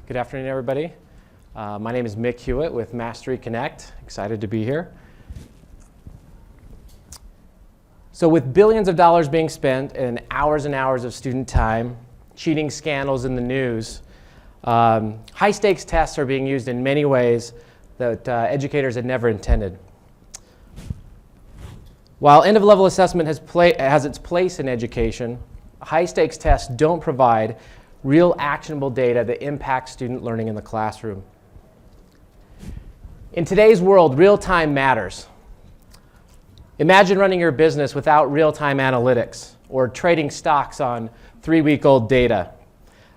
Good afternoon, everybody. My name is Mick Hewitt with Mastery Connect. Excited to be here. So with billions of dollars being spent and hours of student time, cheating scandals in the news, high-stakes tests are being used in many ways that educators had never intended. While end-of-level assessment has its place in education, high-stakes tests don't provide real actionable data that impacts student learning in the classroom. In today's world, real-time matters. Imagine running your business without real-time analytics or trading stocks on 3-week-old data.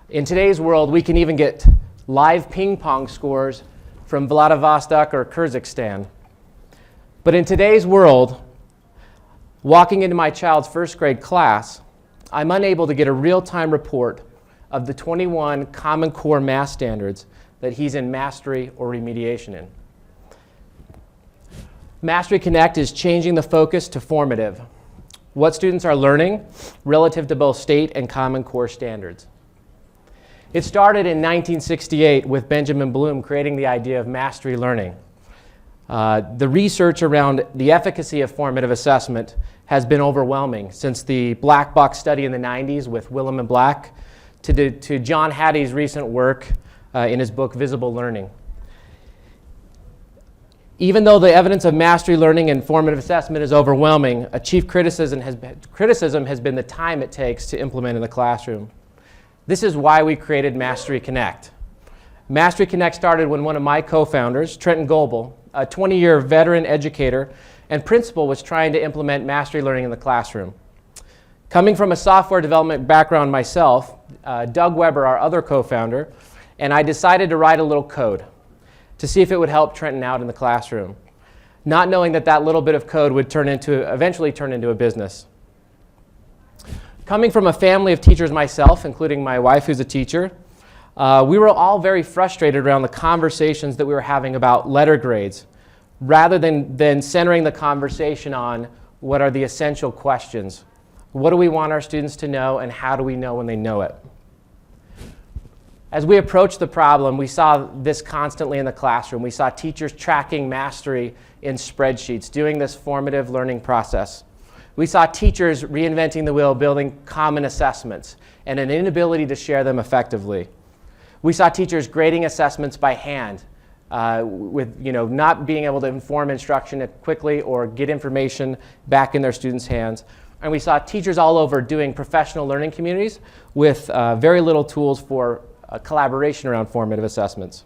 In today's world, we can even get live ping pong scores from Vladivostok or Kyrgyzstan. But in today's world, walking into my child's first grade class, I'm unable to get a real-time report of the 21 Common Core math standards that he's in mastery or remediation in. Mastery Connect is changing the focus to formative, what students are learning relative to both state and Common Core standards. It started in 1968 with Benjamin Bloom creating the idea of mastery learning. The research around the efficacy of formative assessment has been overwhelming since the black box study in the 90s with Willem and Black to John Hattie's recent work in his book Visible Learning. Even though the evidence of mastery learning and formative assessment is overwhelming, a chief criticism has been the time it takes to implement in the classroom. This is why we created Mastery Connect. Mastery Connect started when one of my co-founders, Trenton Goebel, a 20-year veteran educator and principal, was trying to implement mastery learning in the classroom. Coming from a software development background myself, Doug Weber, our other co-founder, and I decided to write a little code to see if it would help Trenton out in the classroom, not knowing that that little bit of code would eventually turn into a business. Coming from a family of teachers myself, including my wife who's a teacher, we were all very frustrated around the conversations that we were having about letter grades, rather than centering the conversation on what are the essential questions. What do we want our students to know, and how do we know when they know it? As we approached the problem, we saw this constantly in the classroom. We saw teachers tracking mastery in spreadsheets, doing this formative learning process. We saw teachers reinventing the wheel, building common assessments, and an inability to share them effectively. We saw teachers grading assessments by hand, with not being able to inform instruction quickly or get information back in their students' hands. And we saw teachers all over doing professional learning communities with very little tools for collaboration around formative assessments.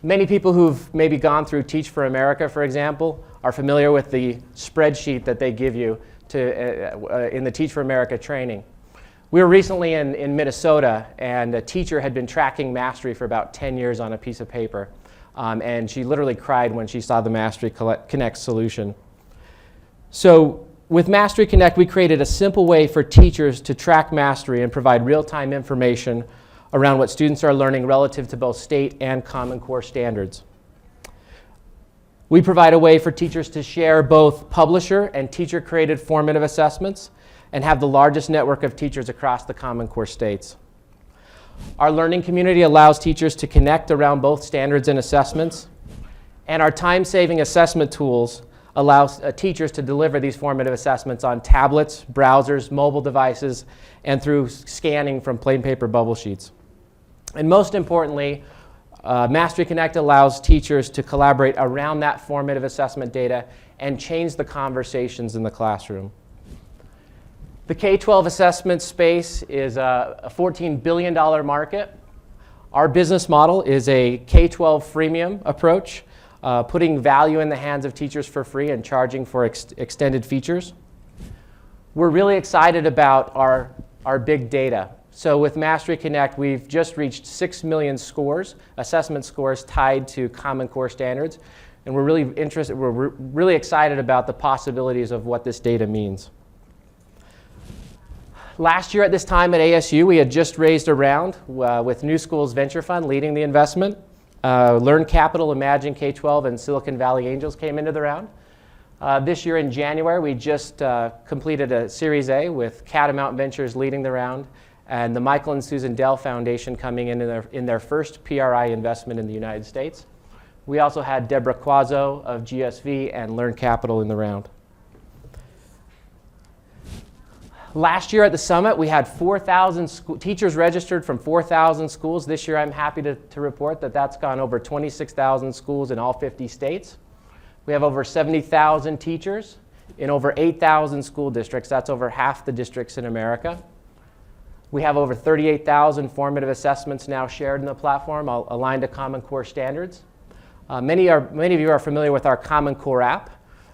Many people who've maybe gone through Teach for America, for example, are familiar with the spreadsheet that they give you in the Teach for America training. We were recently in Minnesota, and a teacher had been tracking mastery for about 10 years on a piece of paper, and she literally cried when she saw the Mastery Connect solution. So with Mastery Connect, we created a simple way for teachers to track mastery and provide real-time information around what students are learning relative to both state and Common Core standards. We provide a way for teachers to share both publisher and teacher-created formative assessments and have the largest network of teachers across the Common Core states. Our learning community allows teachers to connect around both standards and assessments, and our time-saving assessment tools allow teachers to deliver these formative assessments on tablets, browsers, mobile devices, and through scanning from plain paper bubble sheets. And most importantly, Mastery Connect allows teachers to collaborate around that formative assessment data and change the conversations in the classroom. The K-12 assessment space is a $14 billion market. Our business model is a K-12 freemium approach, putting value in the hands of teachers for free and charging for extended features. We're really excited about our big data. So with Mastery Connect, we've just reached 6 million scores, assessment scores tied to Common Core standards, and we're really excited about the possibilities of what this data means. Last year at this time at ASU, we had just raised a round with New Schools Venture Fund leading the investment. Learn Capital, Imagine K-12, and Silicon Valley Angels came into the round. This year in January, we just completed a Series A with Catamount Ventures leading the round, and the Michael and Susan Dell Foundation coming in their first PRI investment in the United States. We also had Deborah Quazzo of GSV and Learn Capital in the round. Last year at the summit, we had 4,000 teachers registered from 4,000 schools. This year, I'm happy to report that that's gone over 26,000 schools in all 50 states. We have over 70,000 teachers in over 8,000 school districts. That's over half the districts in America. We have over 38,000 formative assessments now shared in the platform, aligned to Common Core standards. Many of you are familiar with our Common Core app.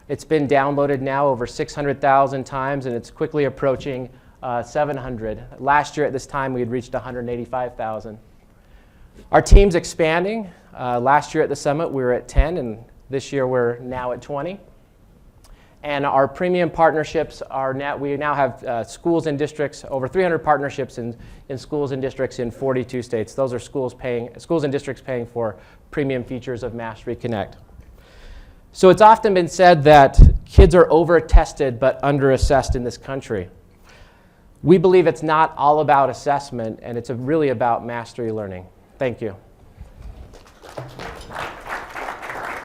It's been downloaded now over 600,000 times, and it's quickly approaching 700. Last year at this time, we had reached 185,000. Our team's expanding. Last year at the summit, we were at 10, and this year we're now at 20. And our premium partnerships are now, we now have schools and districts, over 300 partnerships in schools and districts in 42 states. Those are schools and districts paying for premium features of Mastery Connect. So it's often been said that kids are over-tested but under-assessed in this country. We believe it's not all about assessment, and it's really about mastery learning. Thank you.